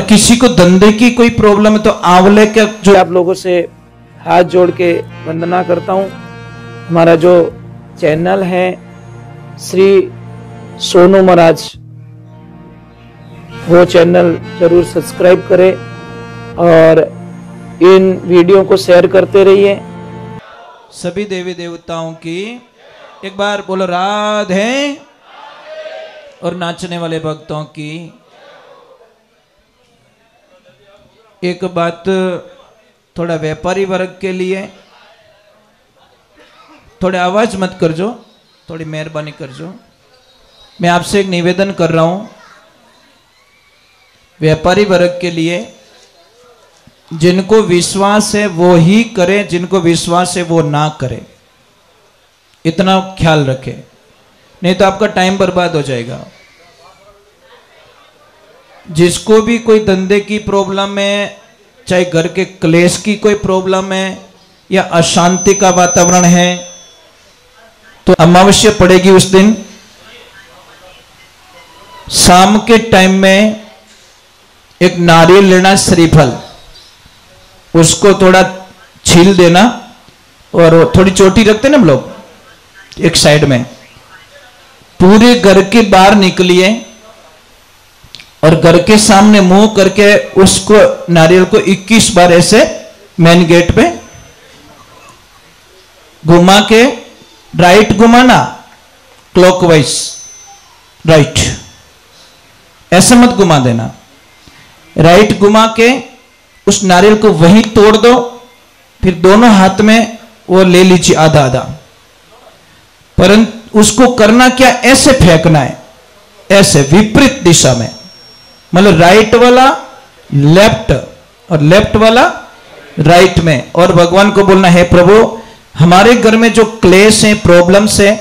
किसी को धंधे की कोई प्रॉब्लम है तो आंवले का जो आप लोगों से हाथ जोड़ के वंदना करता हूँ। हमारा जो चैनल है श्री सोनू महाराज, वो चैनल जरूर सब्सक्राइब करें और इन वीडियो को शेयर करते रहिए। सभी देवी देवताओं की एक बार बोलो राधे, और नाचने वाले भक्तों की। एक बात थोड़ा व्यापारी वर्ग के लिए, थोड़े आवाज मत कर जो, थोड़ी मेहरबानी कर जो। मैं आपसे एक निवेदन कर रहा हूं व्यापारी वर्ग के लिए, जिनको विश्वास है वो ही करे, जिनको विश्वास है वो ना करे, इतना ख्याल रखे, नहीं तो आपका टाइम बर्बाद हो जाएगा। जिसको भी कोई धंधे की प्रॉब्लम है, चाहे घर के क्लेश की कोई प्रॉब्लम है या अशांति का वातावरण है, तो अमावस्या पड़ेगी उस दिन शाम के टाइम में एक नारियल लेना, श्रीफल, उसको थोड़ा छील देना और थोड़ी चोटी रखते ना हम लोग एक साइड में, पूरे घर के बाहर निकलिए और घर के सामने मुंह करके उसको नारियल को 21 बार ऐसे मेन गेट पे घुमा के, राइट घुमाना, क्लॉकवाइज राइट, ऐसे मत घुमा देना, राइट घुमा के उस नारियल को वहीं तोड़ दो, फिर दोनों हाथ में वो ले लीजिए आधा आधा। परंतु उसको करना क्या, ऐसे फेंकना है, ऐसे विपरीत दिशा में, मतलब राइट वाला लेफ्ट और लेफ्ट वाला राइट में। और भगवान को बोलना है प्रभु हमारे घर में जो क्लेश है, प्रॉब्लम्स है,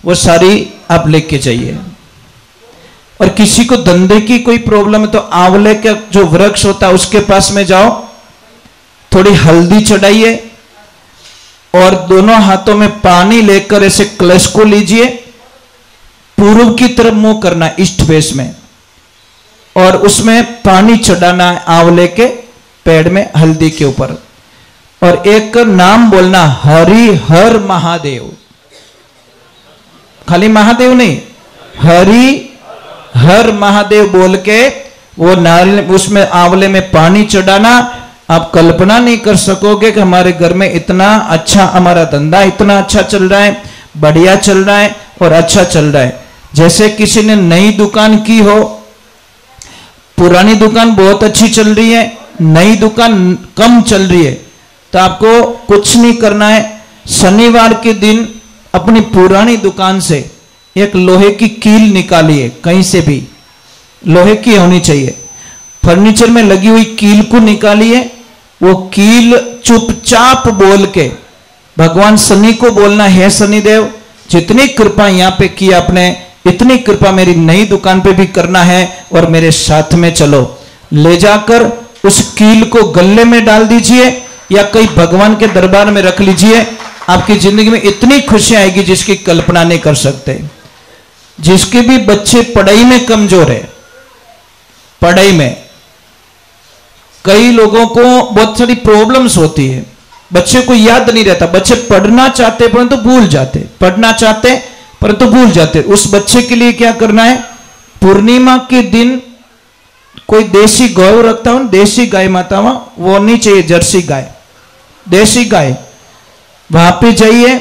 वो सारी आप लेके जाइए। और किसी को धंधे की कोई प्रॉब्लम है तो आंवले का जो वृक्ष होता है उसके पास में जाओ, थोड़ी हल्दी चढ़ाइए और दोनों हाथों में पानी लेकर ऐसे कलश को लीजिए, पूर्व की तरफ मुंह करना ईस्ट फेस में, और उसमें पानी चढ़ाना है आंवले के पेड़ में हल्दी के ऊपर, और एक नाम बोलना हरि हर महादेव, खाली महादेव नहीं, हरि हर महादेव बोल के वो नारियल उसमें आंवले में पानी चढ़ाना। आप कल्पना नहीं कर सकोगे कि हमारे घर में इतना अच्छा, हमारा धंधा इतना अच्छा चल रहा है, बढ़िया चल रहा है और अच्छा चल रहा है। जैसे किसी ने नई दुकान की हो, पुरानी दुकान बहुत अच्छी चल रही है, नई दुकान कम चल रही है, तो आपको कुछ नहीं करना है, शनिवार के दिन अपनी पुरानी दुकान से एक लोहे की कील निकालिए, कहीं से भी लोहे की होनी चाहिए, फर्नीचर में लगी हुई कील को निकालिए, वो कील चुपचाप बोल के भगवान शनि को बोलना है शनिदेव जितनी कृपा यहां पे की आपने, इतनी कृपा मेरी नई दुकान पे भी करना है और मेरे साथ में चलो। ले जाकर उस कील को गले में डाल दीजिए या कहीं भगवान के दरबार में रख लीजिए, आपकी जिंदगी में इतनी खुशी आएगी जिसकी कल्पना नहीं कर सकते। जिसके भी बच्चे पढ़ाई में कमजोर है, पढ़ाई में कई लोगों को बहुत सारी प्रॉब्लम्स होती है, बच्चे को याद नहीं रहता, बच्चे पढ़ना चाहते परंतु भूल जाते, पढ़ना चाहते परंतु भूल जाते। उस बच्चे के लिए क्या करना है, पूर्णिमा के दिन कोई देसी गौ रखता हूं, देसी गाय माता वो नहीं चाहिए, जर्सी गाय, देसी गाय, वहां पे जाइए,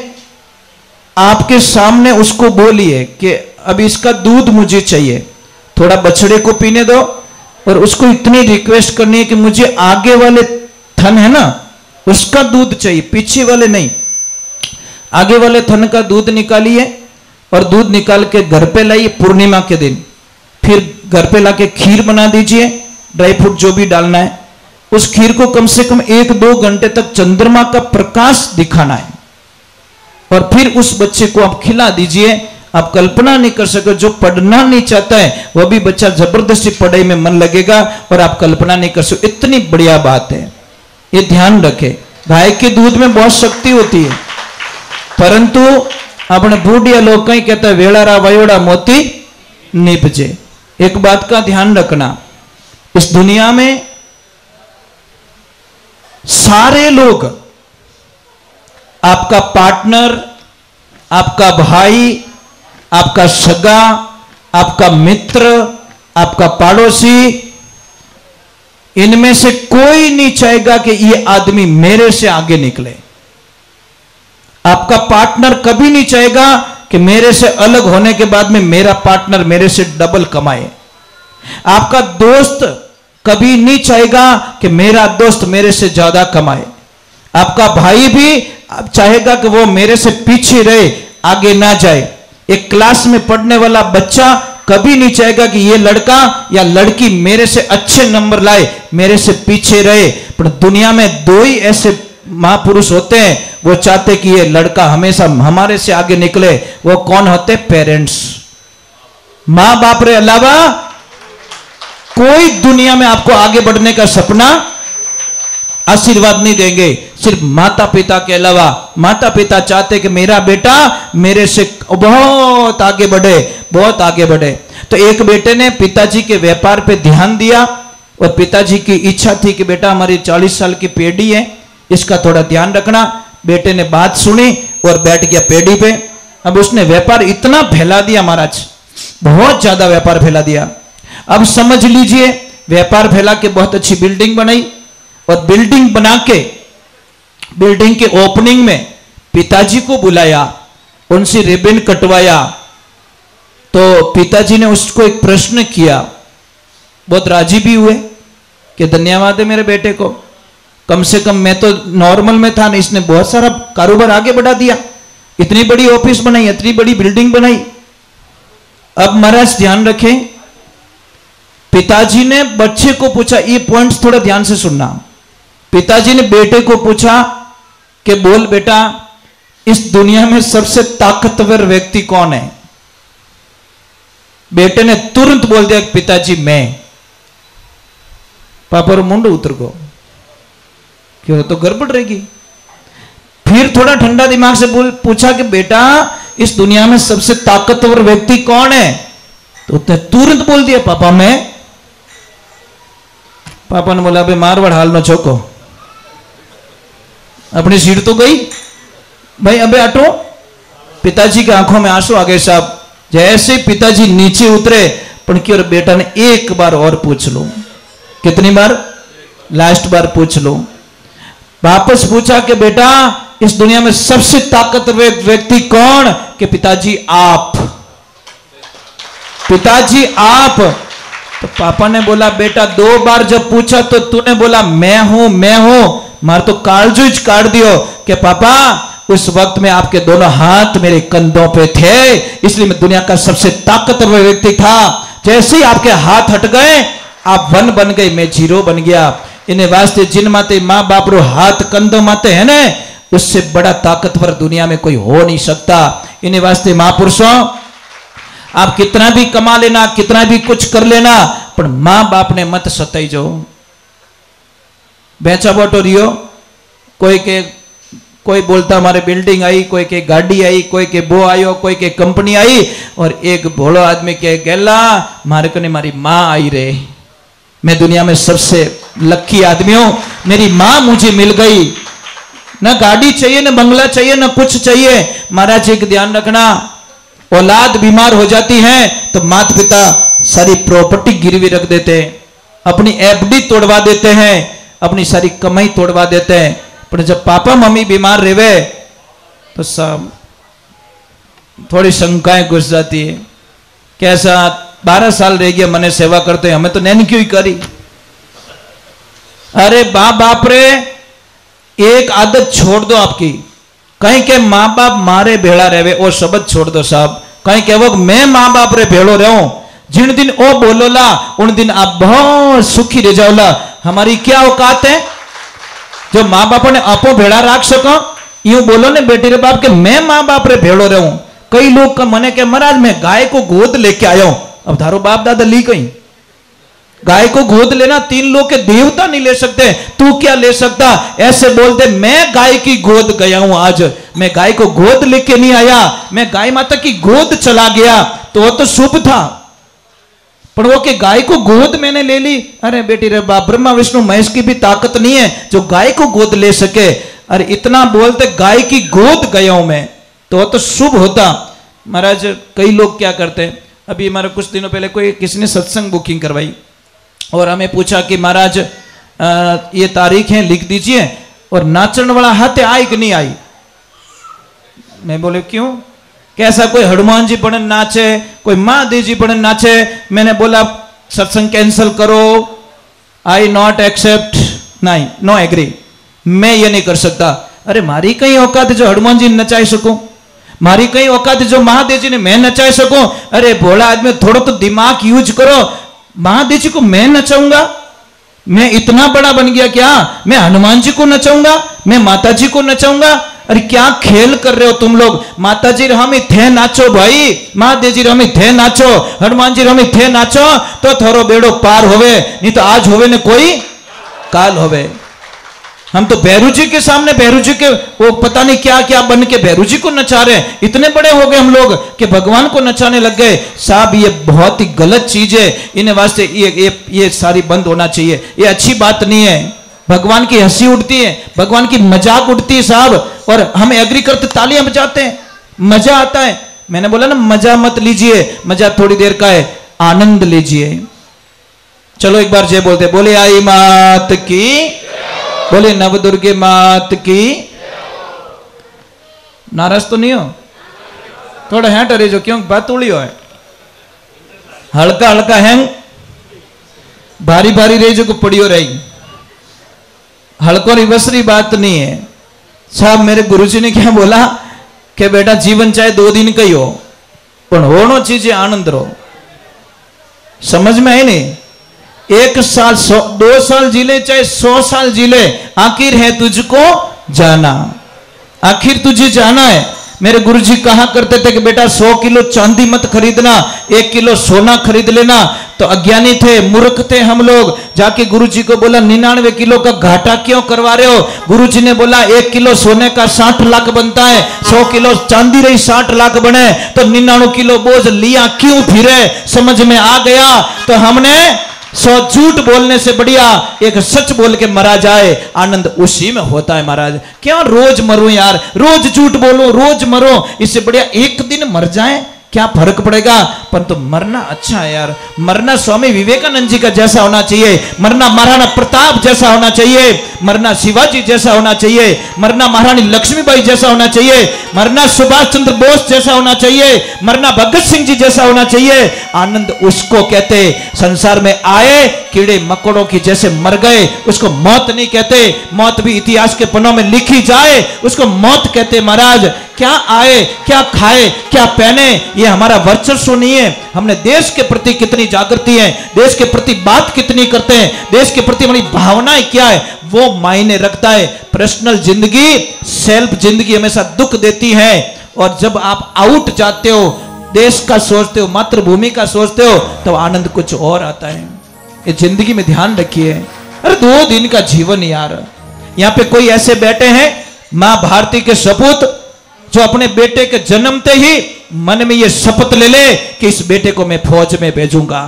आपके सामने उसको बोलिए कि अब इसका दूध मुझे चाहिए, थोड़ा बछड़े को पीने दो, और उसको इतनी रिक्वेस्ट करनी है कि मुझे आगे वाले थन है ना उसका दूध चाहिए, पीछे वाले नहीं, आगे वाले थन का दूध निकालिए और दूध निकाल के घर पे लाइए पूर्णिमा के दिन। फिर घर पे लाके खीर बना दीजिए, ड्राई फ्रूट जो भी डालना है, उस खीर को कम से कम 1-2 घंटे तक चंद्रमा का प्रकाश दिखाना है, और फिर उस बच्चे को आप खिला दीजिए। आप कल्पना नहीं कर सके, जो पढ़ना नहीं चाहता है वह भी बच्चा जबरदस्ती पढ़ाई में मन लगेगा, और आप कल्पना नहीं कर सकते, इतनी बढ़िया बात है। ये ध्यान रखें, गाय के दूध में बहुत शक्ति होती है, परंतु अपने बूढ़िया लोग कहीं कहता है वेड़ारा वयोड़ा मोती निपजे। एक बात का ध्यान रखना, इस दुनिया में सारे लोग, आपका पार्टनर, आपका भाई, आपका सगा, आपका मित्र, आपका पड़ोसी, इनमें से कोई नहीं चाहेगा कि ये आदमी मेरे से आगे निकले। आपका पार्टनर कभी नहीं चाहेगा कि मेरे से अलग होने के बाद में मेरा पार्टनर मेरे से डबल कमाए। आपका दोस्त कभी नहीं चाहेगा कि मेरा दोस्त मेरे से ज्यादा कमाए। आपका भाई भी चाहेगा कि वो मेरे से पीछे रहे, आगे ना जाए। एक क्लास में पढ़ने वाला बच्चा कभी नहीं चाहेगा कि ये लड़का या लड़की मेरे से अच्छे नंबर लाए, मेरे से पीछे रहे। पर दुनिया में दो ही ऐसे महापुरुष होते हैं, वो चाहते कि ये लड़का हमेशा हमारे से आगे निकले। वो कौन होते? पेरेंट्स। मां बाप रे अलावा कोई दुनिया में आपको आगे बढ़ने का सपना, आशीर्वाद नहीं देंगे। सिर्फ माता पिता के अलावा। माता पिता चाहते कि मेरा बेटा मेरे से बहुत आगे बढ़े, बहुत आगे बढ़े। तो एक बेटे ने पिताजी के व्यापार पे ध्यान दिया और पिताजी की इच्छा थी कि बेटा हमारी 40 साल की पेढ़ी है, इसका थोड़ा ध्यान रखना। बेटे ने बात सुनी और बैठ गया पेढ़ी पे। अब उसने व्यापार इतना फैला दिया महाराज, बहुत ज्यादा व्यापार फैला दिया। अब समझ लीजिए, व्यापार फैला के बहुत अच्छी बिल्डिंग बनाई और बिल्डिंग बना के बिल्डिंग के ओपनिंग में पिताजी को बुलाया, उनसे रिबन कटवाया। तो पिताजी ने उसको एक प्रश्न किया, बहुत राजी भी हुए कि धन्यवाद है मेरे बेटे को, कम से कम मैं तो नॉर्मल में था, इसने बहुत सारा कारोबार आगे बढ़ा दिया, इतनी बड़ी ऑफिस बनाई, इतनी बड़ी बिल्डिंग बनाई। अब महाराज ध्यान रखें, पिताजी ने बच्चे को पूछा, ये पॉइंट्स थोड़ा ध्यान से सुनना। पिताजी ने बेटे को पूछा कि बोल बेटा, इस दुनिया में सबसे ताकतवर व्यक्ति कौन है? बेटे ने तुरंत बोल दिया पिताजी मैं। पापा रो मुंड उतर को, क्यों? तो गड़बड़ रहेगी। फिर थोड़ा ठंडा दिमाग से पूछा कि बेटा इस दुनिया में सबसे ताकतवर व्यक्ति कौन है? तो उसने तुरंत बोल दिया पापा मैं। पापा ने बोला, अबे मारवाड़ हाल न छोको, अपनी सीट तो गई भाई, अबे हटो। पिताजी की आंखों में आंसू आ गए साहब। जैसे पिताजी नीचे उतरे, पर क्यों बेटा ने एक बार और पूछ लो। कितनी बार? लास्ट बार पूछ लो। वापस पूछा कि बेटा इस दुनिया में सबसे ताकतवर व्यक्ति कौन? कि पिताजी आप। पिताजी आप। तो पापा ने बोला, बेटा 2 बार जब पूछा तो तूने बोला मैं हूं मैं हूं, मार तो कालजूज काट दियो कि पापा उस वक्त में आपके दोनों हाथ मेरे कंधों पे थे, इसलिए मैं दुनिया का सबसे ताकतवर व्यक्ति था। जैसे ही आपके हाथ हट गए आप 1 बन गए, मैं 0 बन गया। इन्हें वास्ते जिन माते मां बाप रो हाथ कंधों माते है ना, उससे बड़ा ताकतवर दुनिया में कोई हो नहीं सकता। इन्हें वास्ते महापुरुषों, आप कितना भी कमा लेना, कितना भी कुछ कर लेना, पर मां बाप ने मत सताई जो। बेचा बोटो रियो, कोई बोलता हमारे बिल्डिंग आई, कोई के गाड़ी आई, कोई के बो आयो, कोई के कंपनी आई, और एक भोलो आदमी के गेला मारे को ने मारी मां आई रे, मैं दुनिया में सबसे लकी आदमी हूं, मेरी मां मुझे मिल गई। ना गाड़ी चाहिए, ना बंगला चाहिए, ना कुछ चाहिए। महाराज एक ध्यान रखना, औलाद बीमार हो जाती है तो माता पिता सारी प्रॉपर्टी गिरवी रख देते हैं, अपनी एफडी तोड़वा देते हैं, अपनी सारी कमाई तोड़वा देते हैं। पर जब पापा मम्मी बीमार रहे तो सब थोड़ी शंकाएं घुस जाती है। कैसा 12 साल रह गया मने सेवा करते, हमें तो नैन क्यों ही करी। अरे बाप रे, एक आदत छोड़ दो आपकी। कहीं के माँ बाप मारे भेड़ा रहे वो शब्द छोड़ दो साहब। कहीं के वो मैं माँ बाप रे भेड़ो रहूं, जिन दिन ओ बोलोला उन दिन आप बहुत सुखी रह जाओला। हमारी क्या औकात है जो माँ बाप ने आपो भेड़ा राख सको? यूं बोलो ने बेटी रे बाप के मैं माँ बाप रे भेड़ो रहूं। कई लोग का मने के महाराज मैं गाय को गोद लेके आया हूं। अब धारो बाप दादा ली कहीं गाय को गोद लेना 3 लोग के देवता नहीं ले सकते, तू क्या ले सकता? ऐसे बोलते मैं गाय की गोद गया हूं, आज मैं गाय को गोद लेके नहीं आया, मैं गाय माता की गोद चला गया, तो वो तो शुभ था। पर वो कि गाय को गोद मैंने ले ली। अरे बेटी रे बाप, ब्रह्मा विष्णु महेश की भी ताकत नहीं है जो गाय को गोद ले सके। अरे इतना बोलते गाय की गोद गया हूं मैं, तो शुभ होता। महाराज कई लोग क्या करते हैं, अभी हमारे कुछ दिनों पहले कोई किसी ने सत्संग बुकिंग करवाई और हमें पूछा कि महाराज ये तारीख है लिख दीजिए, और नाचने वाला हाथ आई कि नहीं आई। मैं बोले क्यों, कैसा कोई हनुमान जी पढ़न नाचे, कोई महादेव जी पढ़न नाचे। मैंने बोला सत्संग कैंसिल करो, आई नॉट एक्सेप्ट, नहीं नो एग्री, मैं ये नहीं कर सकता। अरे मारी कई औकात जो हनुमान जी नचाई सकूं, मारी कई औकात जो महादेव जी ने मैं नचाई सकूं। अरे भोला आदमी थोड़ा तो दिमाग यूज करो, महादेव जी को मैं नचाऊंगा, मैं इतना बड़ा बन गया क्या, मैं हनुमान जी को नचाऊंगा, मैं माता जी को नचाऊंगा। अरे क्या खेल कर रहे हो तुम लोग। माता जी हम थे नाचो भाई, महादेव जी हम थे नाचो, हनुमान जी हम थे नाचो, तो थारो बेड़ो पार होवे, नहीं तो आज होवे ने कोई काल होवे। हम तो भैरू जी के सामने, भैरू जी के वो पता नहीं क्या क्या बन के भैरू जी को नचा रहे हैं। इतने बड़े हो गए हम लोग कि भगवान को नचाने लग गए। साहब ये बहुत ही गलत चीज है, इन्हें वास्ते ये सारी बंद होना चाहिए, ये अच्छी बात नहीं है। भगवान की हंसी उड़ती है, भगवान की मजाक उड़ती है साहब, और हम एग्री करते तालियां बजाते हैं, मजा आता है। मैंने बोला ना मजा मत लीजिए, मजा थोड़ी देर का है, आनंद लीजिए। चलो एक बार जय बोलते, बोले आई मात की, बोले नवदुर्गे मात की। नाराज तो नहीं हो, थोड़ा हैंट अरे जो क्यों बात उड़ी हो है, हल्का हल्का हैंग, भारी भारी रेजो को पड़ी हो रही, हल्को रिवसरी बात नहीं है। साहब मेरे गुरुजी ने क्या बोला कि बेटा जीवन चाहे 2 दिन का ही हो, पर होनो चीजें आनंद रो। समझ में आई नहीं, 1 साल 2 साल जी ले चाहे 100 साल जी ले, आखिर है तुझको जाना, आखिर तुझे जाना है। मेरे गुरुजी कहा करते थे कि बेटा 100 किलो चांदी मत खरीदना, 1 किलो सोना खरीद लेना। तो अज्ञानी थे, मूर्ख थे हम लोग। जाके गुरुजी को बोला 99 किलो का घाटा क्यों करवा रहे हो। गुरुजी ने बोला 1 किलो सोने का 60 लाख बनता है, 100 किलो चांदी रही 60 लाख बने, तो 99 किलो बोझ लिया क्यों फिरे। समझ में आ गया। तो हमने 100 झूठ बोलने से बढ़िया एक सच बोल के मरा जाए, आनंद उसी में होता है महाराज। क्यों रोज मरूं यार, रोज झूठ बोलूं, रोज मरो, इससे बढ़िया एक दिन मर जाए, क्या फर्क पड़ेगा। परंतु मरना अच्छा है यार, मरना स्वामी विवेकानंद जी का जैसा होना चाहिए, मरना महाराणा प्रताप जैसा होना चाहिए, मरना शिवाजी जैसा होना चाहिए, मरना महारानी लक्ष्मीबाई जैसा होना चाहिए, मरना सुभाष चंद्र बोस जैसा होना चाहिए, मरना भगत सिंह जी जैसा होना चाहिए। आनंद उसको कहते, संसार में आए कीड़े मकोड़ों की जैसे मर गए, उसको मौत नहीं कहते। मौत भी इतिहास के पन्नों में लिखी जाए, उसको मौत कहते महाराज। क्या आए, क्या खाए, क्या पहने, ये हमारा वर्चस्व नहीं है। हमने देश के प्रति कितनी जागृति है, देश के प्रति बात कितनी करते हैं, देश के प्रति हमारी भावनाएं क्या है, वो मायने रखता है। पर्सनल जिंदगी, सेल्फ जिंदगी हमेशा दुख देती है। और जब आप आउट जाते हो, देश का सोचते हो, मातृभूमि का सोचते हो, तो आनंद कुछ और आता है। ये जिंदगी में ध्यान रखिए। अरे 2 दिन का जीवन यार। यहाँ पे कोई ऐसे बैठे हैं मां भारती के सपूत, जो अपने बेटे के जन्मते ही मन में ये शपथ ले ले कि इस बेटे को मैं फौज में भेजूंगा,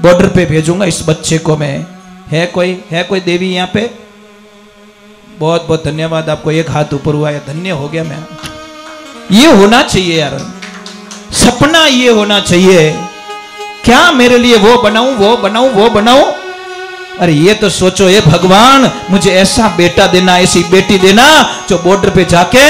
बॉर्डर पे भेजूंगा इस बच्चे को मैं। है कोई देवी यहाँ पे? बहुत बहुत धन्यवाद आपको, एक हाथ ऊपर हुआ है, धन्य हो गया मैं। ये होना चाहिए यार, सपना ये होना चाहिए। क्या मेरे लिए वो बनाऊं, वो बनाऊं, वो बनाऊं। अरे ये तो सोचो, ये भगवान मुझे ऐसा बेटा देना, ऐसी बेटी देना जो बॉर्डर पे जाके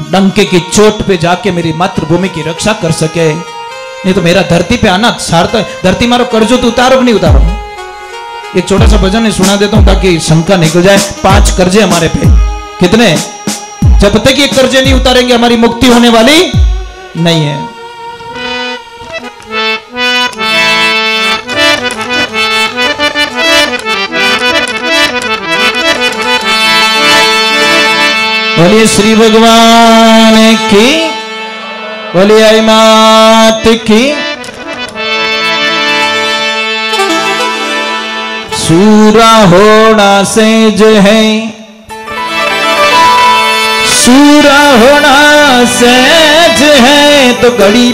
डंके की चोट पे जाके मेरी मातृभूमि की रक्षा कर सके। नहीं तो मेरा धरती पे आना सार्थक। धरती मारो कर्जो तो उतारो नहीं उतारो। एक छोटा सा भजन है सुना देता हूं ताकि शंका निकल जाए। 5 कर्जे हमारे पे, कितने? जब तक ये कर्जे नहीं उतारेंगे हमारी मुक्ति होने वाली नहीं है। बोलिए श्री भगवान की, बोलिए आई मात की। सूरा होना सेज है, सूरा होना सेज है, तो घड़ी